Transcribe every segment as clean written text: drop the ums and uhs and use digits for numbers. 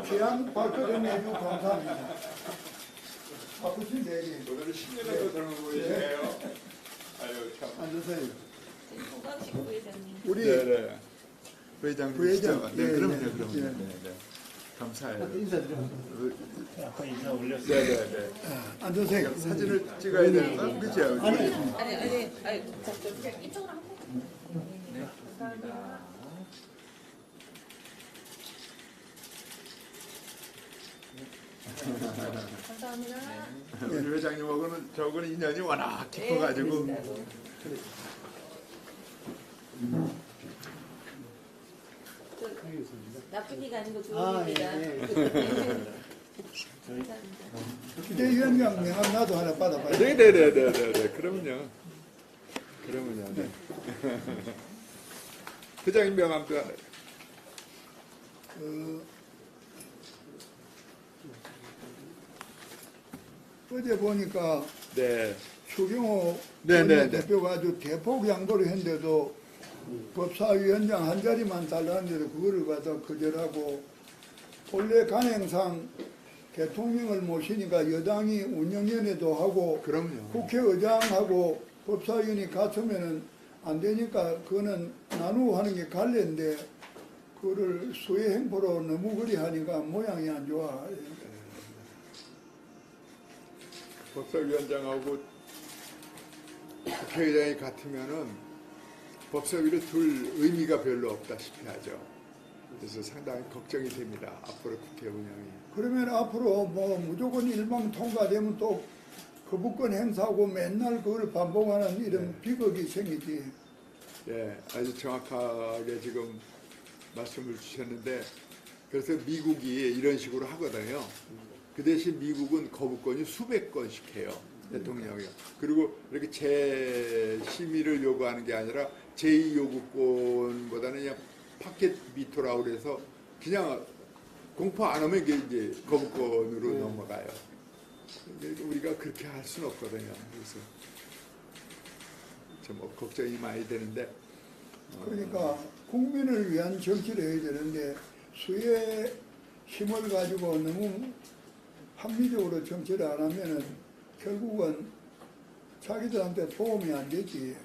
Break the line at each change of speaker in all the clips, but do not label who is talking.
취향 발표된 주 감사합니다. 바쁘신 대리.
오늘 10년을 더 보이시네요. 아유 참.
앉으세요.
조광식 부회장님.
우리
네네. 부회장님.
부회장.
네,
예,
그럼요,
예,
그럼요.
예.
네, 네. 감사해요.
인사드려요.
아까 인사 올렸어요.
네네네.
앉으세요.
사진을 찍어야 되는 거 그죠?
아니, 이쪽으로 한 번. 네, 감사합니다. 감사합니다.
우리 회장님하고는 저하고는 인연이 워낙 깊어가지고.
나쁜 얘기 아니고 좋은
아,
얘기다.
예, 예.
감사합니다.
기대위원장 명함 나도 하나 받아봐요.
네네네네네. 그럼요. 그러면요. 네. 회장님 명함도 하나.
어제 보니까
네.
추경호
네네네.
대표가 아주 대폭 양보를 했는데도 법사위원장 한 자리만 달라는데도 그거를 갖다 거절하고, 본래 간행상 대통령을 모시니까 여당이 운영위원회도 하고
그럼요.
국회의장하고 법사위원이 같으면은 안 되니까 그거는 나누고 하는 게 관례인데 그거를 수해 행포로 너무 그리 하니까 모양이 안 좋아.
법사위원장하고 국회의장이 같으면은 법사위를 둘 의미가 별로 없다시피 하죠. 그래서 상당히 걱정이 됩니다. 앞으로 국회 운영이.
그러면 앞으로 뭐 무조건 일방 통과되면 또 거부권 행사하고 맨날 그걸 반복하는 이런 비극이 생기지.
네, 아주 정확하게 지금 말씀을 주셨는데, 그래서 미국이 이런 식으로 하거든요. 그 대신 미국은 거부권이 수백 건씩 해요. 대통령이요. 그리고 이렇게 재심의를 요구하는 게 아니라 제2요구권보다는 그냥 파켓 비토라고 그래서 그냥 공포 안 하면 이게 이제 거부권으로 넘어가요. 근데 우리가 그렇게 할 수는 없거든요. 그래서 좀 걱정이 많이 되는데.
그러니까 국민을 위한 정치를 해야 되는데 수의 힘을 가지고 너무 합리적으로 정치를 안 하면은 결국은 자기들한테 도움이 안 되지.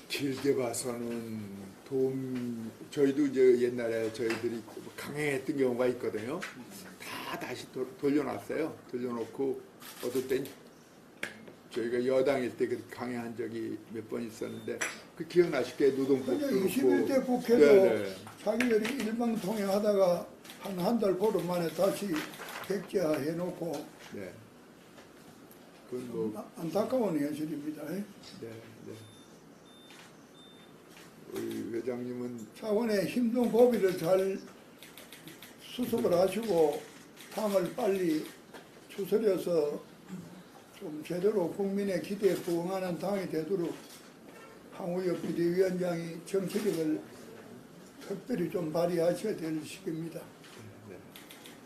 길게 봐서는 저희도 이제 옛날에 저희들이 강행했던 경우가 있거든요. 다 다시 돌려놨어요. 돌려놓고 어떨 땐 저희가 여당일 때 강행한 적이 몇 번 있었는데, 그 기억나실게 노동법.
그러니까 21대 국회도
네네.
자기들이 일방통행하다가 한 달 보름 만에 다시 백지화해놓고
네. 그건 뭐,
안타까운 현실입니다.
네, 네. 우리 회장님은
차원의 힘든 고비를 잘 수습을 하시고 당을 빨리 추스려서 좀 제대로 국민의 기대에 부응하는 당이 되도록 황우여 비대위원장이 정치력을 특별히 좀 발휘하셔야 될 시기입니다.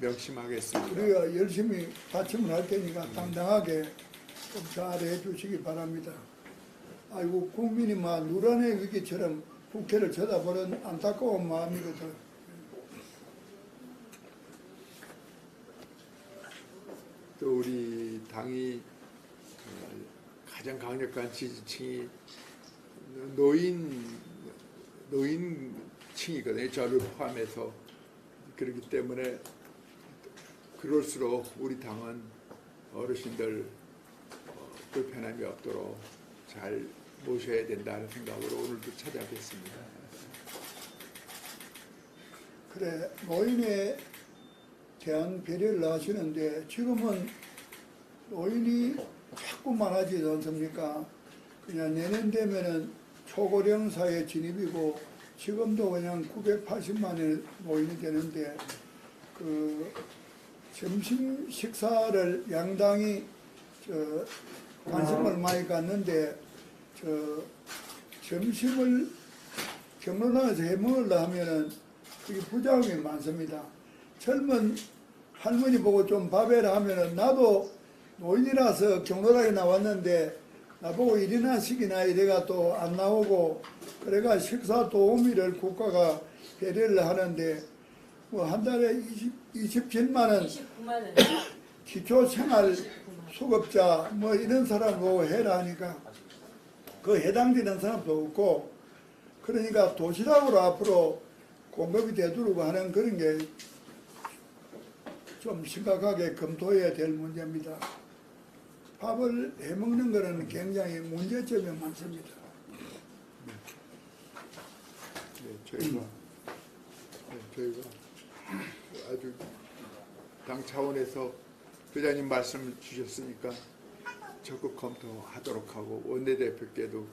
명심하겠습니다.
우리가 열심히 받침을 할 테니까 당당하게 좀 잘해 주시기 바랍니다. 아이고, 국민이 막 누란의 위기처럼 국회를 쳐다보는 안타까운 마음이거든.
또 우리 당이 가장 강력한 지지층이 노인층이거든요. 저를 포함해서. 그렇기 때문에 그럴수록 우리 당은 어르신들 불편함이 없도록 잘 모셔야 된다는 생각으로 오늘도 찾아뵙습니다.
그래, 노인에 대한 배려를 하시는데 지금은 노인이 자꾸 많아지지 않습니까? 그냥 내년 되면은 초고령 사회 진입이고 지금도 그냥 980만의 노인이 되는데 그 점심 식사를 양당이 관심을 많이 갖는데 점심을 경로당에서 해 먹으려 하면은 그게 부작용이 많습니다. 젊은 할머니 보고 좀 밥해라 하면은 나도 노인이라서 경로당에 나왔는데 나보고 일이나 시키나 이래가 또 안 나오고 그래가 식사 도우미를 국가가 배려를 하는데 뭐 한 달에 27만 원
29만 원.
기초 생활 수급자 뭐 이런 사람 보고 해라 하니까 그 해당되는 사람도 없고, 그러니까 도시락으로 앞으로 공급이 되도록 하는 그런 게 좀 심각하게 검토해야 될 문제입니다. 밥을 해먹는 것은 굉장히 문제점이 많습니다.
저희가 아주 당 차원에서 회장님 말씀을 주셨으니까 적극 검토하도록 하고 원내대표께도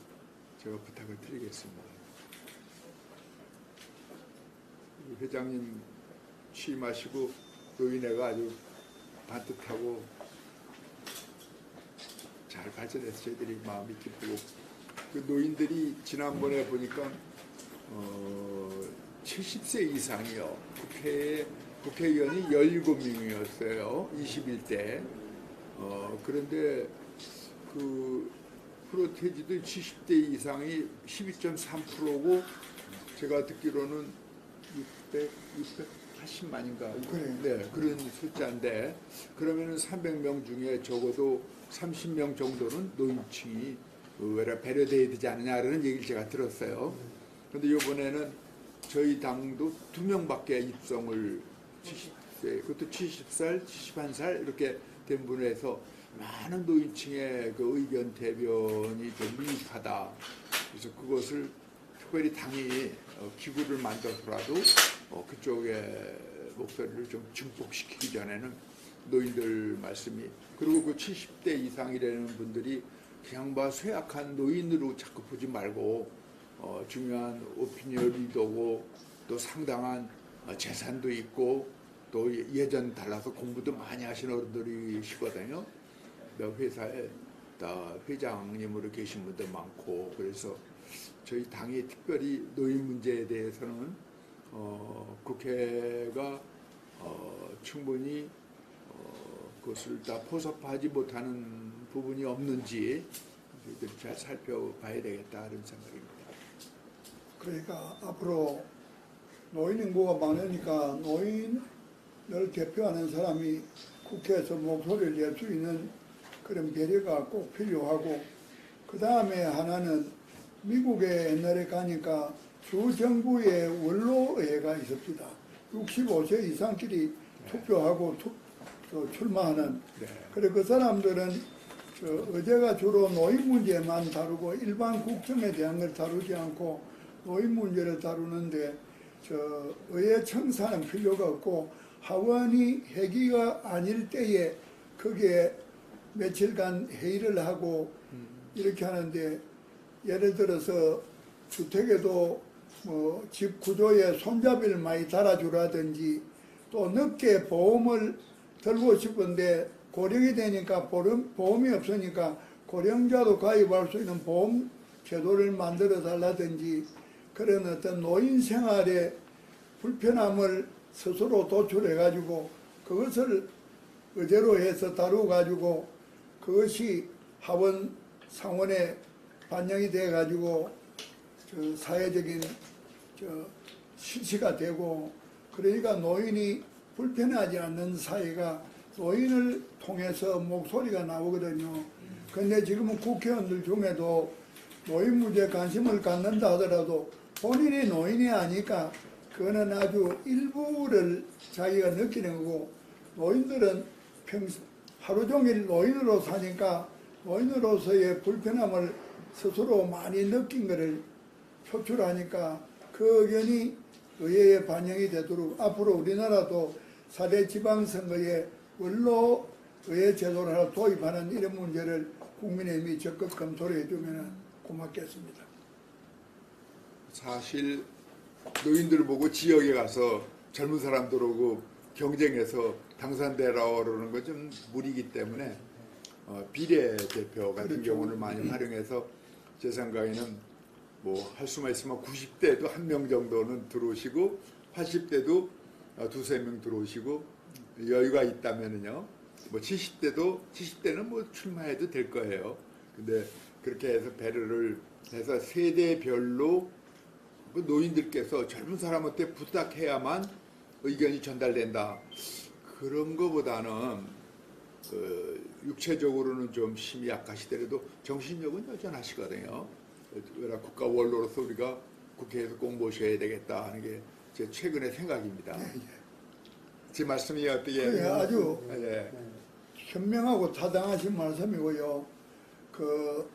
제가 부탁을 드리겠습니다. 회장님 취임하시고 노인회가 아주 반듯하고 잘 발전해서 저희들이 마음이 기쁘고, 그 노인들이 지난번에 보니까 70세 이상이요. 국회의원이 17명이었어요. 21대. 그런데 그 프로테지도 70대 이상이 12.3%고 제가 듣기로는 680만인가.
그래요.
네, 그런 숫자인데, 그러면은 300명 중에 적어도 30명 정도는 노인층이 배려돼야 되지 않느냐라는 얘기를 제가 들었어요. 그런데 이번에는 저희 당도 2명밖에 입성을 70세, 그것도 70살, 71살 이렇게 된 분을 해서 많은 노인층의 그 의견 대변이 좀 미흡하다. 그래서 그것을 특별히 당이 기구를 만들어서라도 그쪽의 목소리를 좀 증폭시키기 전에는 노인들 말씀이, 그리고 그 70대 이상이라는 분들이 그냥 쇠약한 노인으로 자꾸 보지 말고 중요한 오피니언 리더고 또 상당한 재산도 있고 또 예전 달라서 공부도 많이 하신 어른들이시거든요. 회사에 다 회장님으로 계신 분도 많고, 그래서 저희 당이 특별히 노인 문제에 대해서는 국회가 충분히 그것을 다 포섭하지 못하는 부분이 없는지 저희들이 잘 살펴봐야 되겠다 이런 생각입니다.
그러니까 앞으로 노인 인구가 많으니까 노인을 대표하는 사람이 국회에서 목소리를 낼 수 있는 그런 배려가 꼭 필요하고, 그 다음에 하나는 미국에 옛날에 가니까 주 정부의 원로회가 있었습니다. 65세 이상끼리 투표하고 출마하는.
네.
그래 그 사람들은 의제가 주로 노인 문제만 다루고 일반 국정에 대한 걸 다루지 않고 노인 문제를 다루는데 의회 청사는 필요가 없고 하원이 회기가 아닐 때에 거기에 며칠간 회의를 하고 이렇게 하는데, 예를 들어서 주택에도 뭐 집 구조에 손잡이를 많이 달아주라든지, 또 늦게 보험을 들고 싶은데 고령이 되니까 보험이 없으니까 고령자도 가입할 수 있는 보험 제도를 만들어 달라든지, 그런 어떤 노인 생활의 불편함을 스스로 도출해 가지고 그것을 의제로 해서 다루어 가지고 그것이 하원 상원에 반영이 돼 가지고 사회적인 실시가 되고, 그러니까 노인이 불편하지 않는 사회가 노인을 통해서 목소리가 나오거든요. 근데 지금은 국회의원들 중에도 노인 문제에 관심을 갖는다 하더라도 본인이 노인이 아니까 그거는 아주 일부를 자기가 느끼는 거고, 노인들은 하루 종일 노인으로 사니까 노인으로서의 불편함을 스스로 많이 느낀 것을 표출하니까 그 의견이 의회에 반영이 되도록 앞으로 우리나라도 4대 지방선거에 원로 의회 제도를 하나 도입하는 이런 문제를 국민의힘이 적극 검토를 해주면 고맙겠습니다.
사실 노인들 보고 지역에 가서 젊은 사람들하고 경쟁해서 당선되라고 그러는 건 좀 무리이기 때문에 비례대표 같은
그렇죠.
경우를 많이 활용해서 제 생각에는 뭐 할 수만 있으면 90대도 한 명 정도는 들어오시고 80대도 두세 명 들어오시고 여유가 있다면은요 뭐 70대는 뭐 출마해도 될 거예요. 근데 그렇게 해서 배려를 해서 세대별로 그 노인들께서 젊은 사람한테 부탁해야만 의견이 전달된다. 그런 거보다는 육체적으로는 좀 힘이 약하시더라도 정신력은 여전하시거든요. 그러나 국가 원로로서 우리가 국회에서 꼭 모셔야 되겠다 하는 게 제 최근의 생각입니다. 제 말씀이 어떻게?
그게 아주
예.
현명하고 타당하신 말씀이고요. 그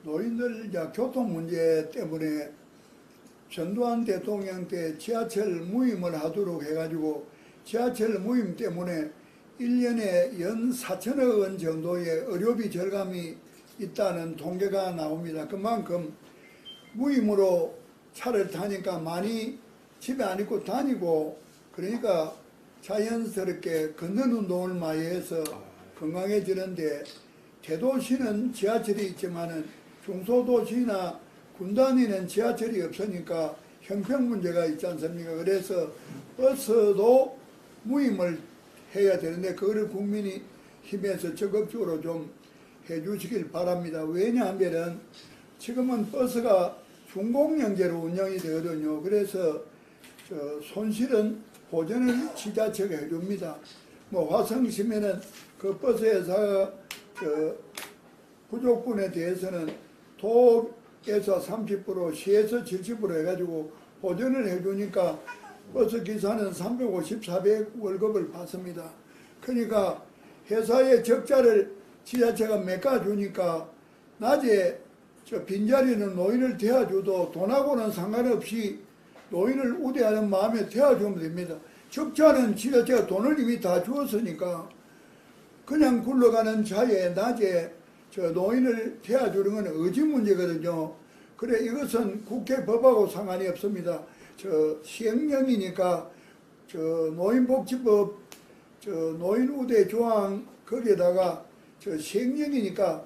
노인들 이제 교통 문제 때문에 전두환 대통령 때 지하철 무임을 하도록 해가지고 지하철 무임 때문에 1년에 연 4천억 원 정도의 의료비 절감이 있다는 통계가 나옵니다. 그만큼 무임으로 차를 타니까 많이 집에 안 있고 다니고 그러니까 자연스럽게 걷는 운동을 많이 해서 건강해지는데 대도시는 지하철이 있지만은 중소도시나 군단위는 지하철이 없으니까 형평 문제가 있지 않습니까? 그래서 버스도 무임을 해야 되는데 그거를 국민이 힘에서 적극적으로 좀 해주시길 바랍니다. 왜냐하면은 지금은 버스가 준공영제로 운영이 되거든요. 그래서 손실은 보전을 지자체가 해줍니다. 뭐 화성시면은 그 버스 회사가 부족분에 대해서는 도에서 30%, 시에서 70% 해가지고 보전을 해주니까 버스 기사는 350, 400 월급을 받습니다. 그러니까 회사의 적자를 지자체가 메꿔주니까 낮에 빈자리는 노인을 대어줘도 돈하고는 상관없이 노인을 우대하는 마음에 대어주면 됩니다. 적자는 지자체가 돈을 이미 다 주었으니까 그냥 굴러가는 차에 낮에 노인을 대어주는 건 의지 문제거든요. 그래 이것은 국회 법하고 상관이 없습니다. 시행령이니까 노인복지법 노인 우대 조항 거기에다가 시행령이니까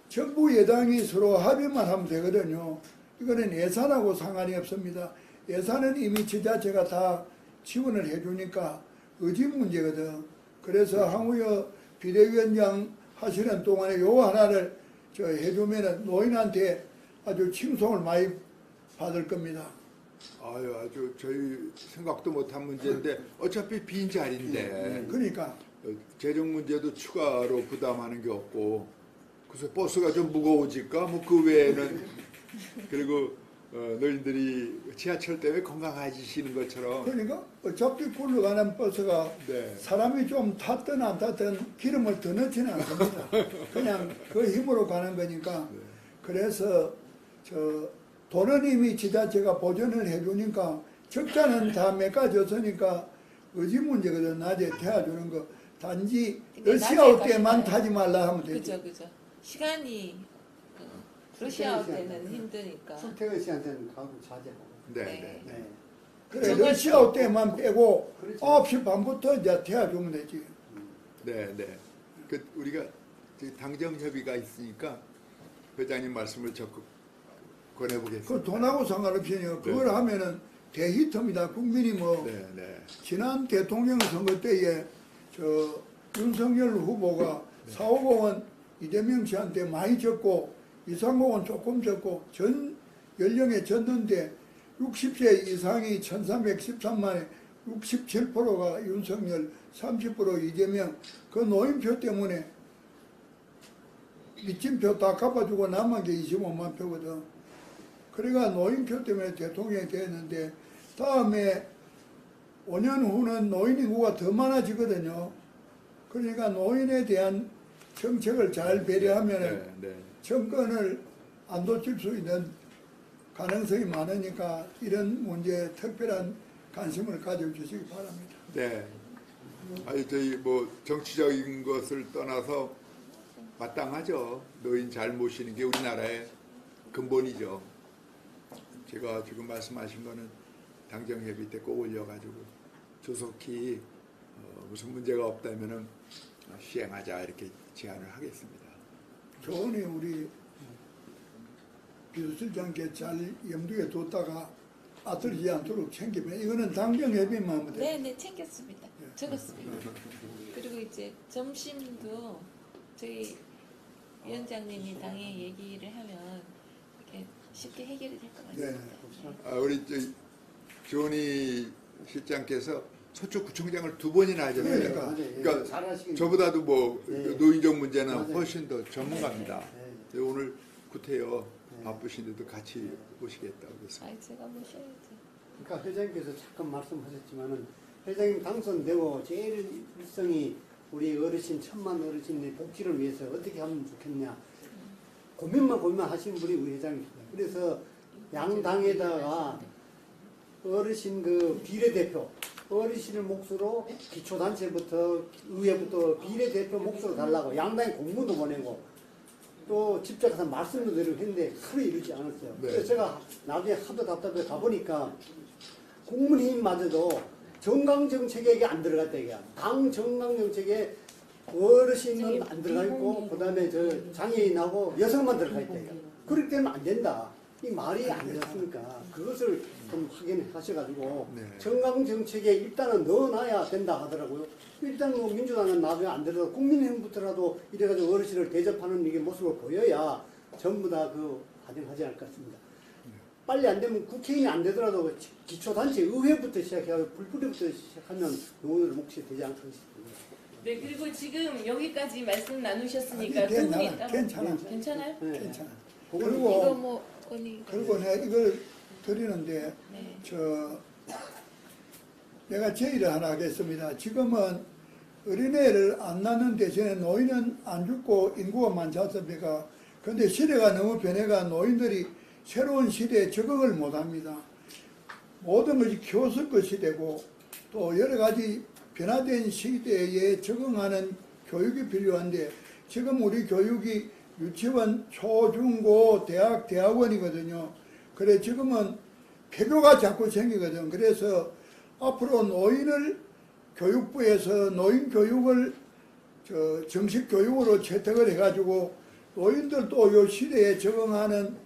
정부 여당이 서로 합의만 하면 되거든요. 이거는 예산하고 상관이 없습니다. 예산은 이미 지자체가 다 지원을 해주니까 의지 문제거든. 그래서 황우여 비대위원장 하시는 동안에 요 하나를 해주면은 노인한테 아주 칭송을 많이 받을 겁니다.
아주 저희 생각도 못한 문제인데 어차피 빈 자리인데
그러니까
재정 문제도 추가로 부담하는 게 없고 그래서 버스가 좀 무거워질까 뭐 그 외에는 그리고 노인들이 지하철 때문에 건강해지시는 것처럼
그러니까 어차피 굴러가는 버스가
네.
사람이 좀 탔든 안 탔든 기름을 더 넣지는 않습니다. 그냥 그 힘으로 가는 거니까. 그래서 돈은 이미 지자체가 보전을 해주니까 적자는 다 메꿔졌으니까 의지 문제거든. 낮에 태워주는 거. 단지
근데
러시아올
낮에
때만
가시나요?
타지 말라 하면 되죠.
그죠. 시간이 러시아 때는 힘드니까.
출퇴근 시간대는 가고 자제하고.
네,
네.
네.
네.
그래
저거
러시아올 때만 빼고
그렇죠.
9시 반부터 이제 태워주면 되지.
네, 네. 우리가 당정 협의가 있으니까 회장님 말씀을 적극 권해보겠습니다.
그 돈하고 상관없이요. 그걸 하면은 대히트입니다. 국민이 뭐
네, 네.
지난 대통령 선거 때에 윤석열 후보가 450원 이재명 씨한테 많이 졌고 230원 조금 졌고 전 연령에 졌는데 60세 이상이 1313만에 67%가 윤석열, 30% 이재명 그 노인표 때문에 미친표 다 갚아주고 남은 게 25만 표거든. 그러니까 노인표 때문에 대통령이 됐는데 다음에 5년 후는 노인 인구가 더 많아지거든요. 그러니까 노인에 대한 정책을 잘 배려하면
네, 네.
정권을 안 놓칠 수 있는 가능성이 많으니까 이런 문제에 특별한 관심을 가져주시기 바랍니다.
네. 아니 저희 뭐 정치적인 것을 떠나서 마땅하죠. 노인 잘 모시는 게 우리나라의 근본이죠. 제가 지금 말씀하신 거는 당정협의 때 꼭 올려가지고 조속히 무슨 문제가 없다면은 시행하자 이렇게 제안을 하겠습니다.
조언이 우리 비서실장께 잘 염두에 뒀다가 아틀리지 않도록 챙기면 이거는 당정협의만 하면 돼요.
네, 챙겼습니다. 적었습니다. 그리고 이제 점심도 저희 위원장님이 당에 얘기를 하면 이렇게 쉽게 해결이 될 것 같습니다.
네.
우리 조은희 실장께서 서초구청장을 2번이나 하잖아요.
그러니까.
그러니까
잘하시긴.
저보다도 뭐
예.
노인정 문제는
맞아요.
훨씬 더 전문가입니다.
예.
오늘 구태여
예.
바쁘신데도 같이 오시겠다고 그래서.
아이 제가 모셔야지.
그러니까 회장님께서 잠깐 말씀하셨지만은 회장님 당선되고 제일 일성이 우리 어르신 1000만 어르신의 복지를 위해서 어떻게 하면 좋겠냐 고민만 하시는 분이 우리 회장님입니다. 그래서 양당에다가 어르신 그 비례대표 어르신을 몫으로 기초단체부터 의회부터 비례대표 몫으로 달라고 양당에 공문도 보내고 또 직접 가서 말씀도 드리고 했는데 하루 이루지 않았어요.
네.
그래서 제가 나중에 하도 답답해 가보니까 국민의힘마저도 정강정책에 이게 안 들어갔다 이게 당 정강정책에 어르신은 안 들어가 있고 그다음에 저 장애인하고 여성만 들어가 있다 이게 그렇기 때문에 안 된다. 이 말이 안 됐으니까 그것을 좀 확인하셔가지고
네.
정강정책에 일단은 넣어놔야 된다 하더라고요. 일단 뭐 민주당은 나중에 안 되더라도 국민의힘부터라도 이래가지고 어르신을 대접하는 이게 모습을 보여야 전부 다 그 반영하지 않을 것 같습니다. 빨리 안 되면 국회의원이 안 되더라도 기초단체 의회부터 시작해서 불뿌리부터 시작하면 노원을 몫이 되지 않을 것입니다.
네, 그리고 지금 여기까지 말씀 나누셨으니까
아니,
두 분이
괜찮아,
따로
괜찮아.
괜찮아요?
네.
괜찮아.
이거
그리고
뭐 언니.
내가 이걸 드리는데
네.
내가 제의를 하나 하겠습니다. 지금은 어린애를 안 낳는 대신에 노인은 안 죽고 인구가 많지 않습니까? 그런데 시대가 너무 변해가 노인들이 새로운 시대에 적응을 못합니다. 모든 것이 교섭 시대고 또 여러 가지 변화된 시대에 적응하는 교육이 필요한데 지금 우리 교육이 유치원, 초, 중, 고, 대학, 대학원이거든요. 그래 지금은 폐교가 자꾸 생기거든. 그래서 앞으로 노인을 교육부에서 노인 교육을 정식 교육으로 채택을 해가지고 노인들도 요 시대에 적응하는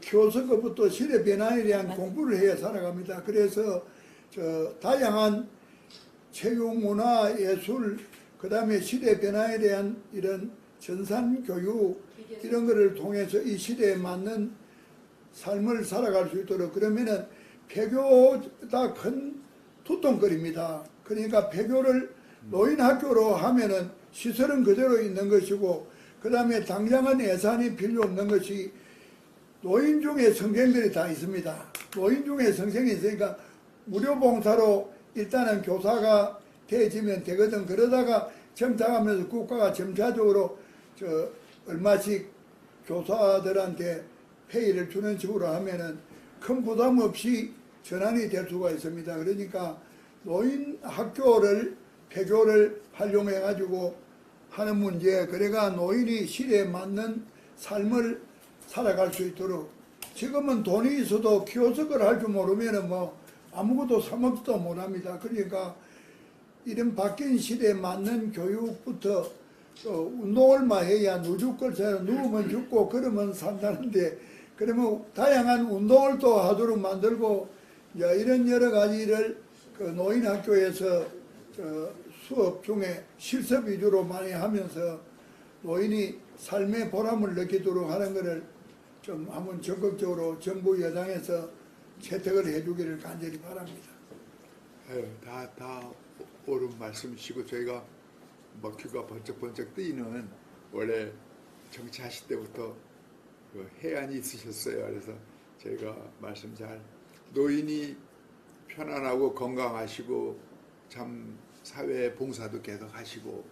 교섭부터 시대 변화에 대한 공부를 해야 살아갑니다. 그래서 다양한 체육, 문화, 예술, 그 다음에 시대 변화에 대한 이런 전산 교육 이런 거를 통해서 이 시대에 맞는 삶을 살아갈 수 있도록 그러면은 폐교다 큰 투통거리입니다. 그러니까 폐교를 노인 학교로 하면은 시설은 그대로 있는 것이고 그 다음에 당장은 예산이 필요 없는 것이 노인 중에 선생들이 다 있습니다. 노인 중에 선생이 있으니까 무료 봉사로 일단은 교사가 되어지면 되거든. 그러다가 점차하면서 국가가 점차적으로 얼마씩 교사들한테 페이를 주는 식으로 하면은 큰 부담 없이 전환이 될 수가 있습니다. 그러니까 노인 학교를 폐교를 활용해 가지고 하는 문제, 그래가 노인이 시대에 맞는 삶을 살아갈 수 있도록 지금은 돈이 있어도 키오스크를 할 줄 모르면은 뭐 아무것도 사먹지도 못합니다. 그러니까 이런 바뀐 시대에 맞는 교육부터 운동을 막 해야 누죽걸처럼 누우면 죽고 걸으면 산다는데 그러면 다양한 운동을 또 하도록 만들고 이런 여러 가지를 그 노인 학교에서 수업 중에 실습 위주로 많이 하면서 노인이 삶의 보람을 느끼도록 하는 것을 좀 한번 적극적으로 정부 여당에서 채택을 해주기를 간절히 바랍니다.
아유, 다 옳은 말씀이시고 저희가 뭐 귀가 번쩍번쩍 뜨이는 원래 정치하실 때부터 그 해안이 있으셨어요. 그래서 저희가 말씀 잘 노인이 편안하고 건강하시고 참 사회 봉사도 계속 하시고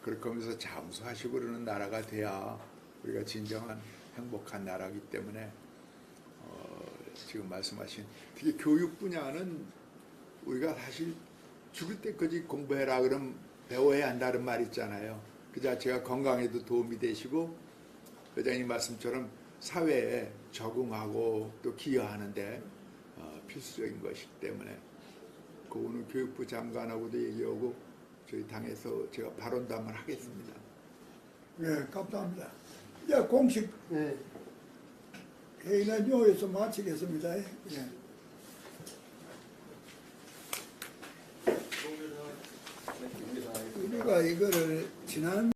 그렇게 하면서 잠수하시고 그러는 나라가 돼야 우리가 진정한 행복한 나라이기 때문에 지금 말씀하신 특히 교육 분야는 우리가 사실 죽을 때까지 공부해라 그럼 배워야 한다는 말 있잖아요. 그 자체가 건강에도 도움이 되시고 회장님 말씀처럼 사회에 적응하고 또 기여하는데 필수적인 것이기 때문에 그 오늘 교육부 장관하고도 얘기하고 저희 당에서 제가 발언담을 하겠습니다.
네, 감사합니다. 이제 공식
네.
회의는 여기서 마치겠습니다. 예. 우리가 이거를 지난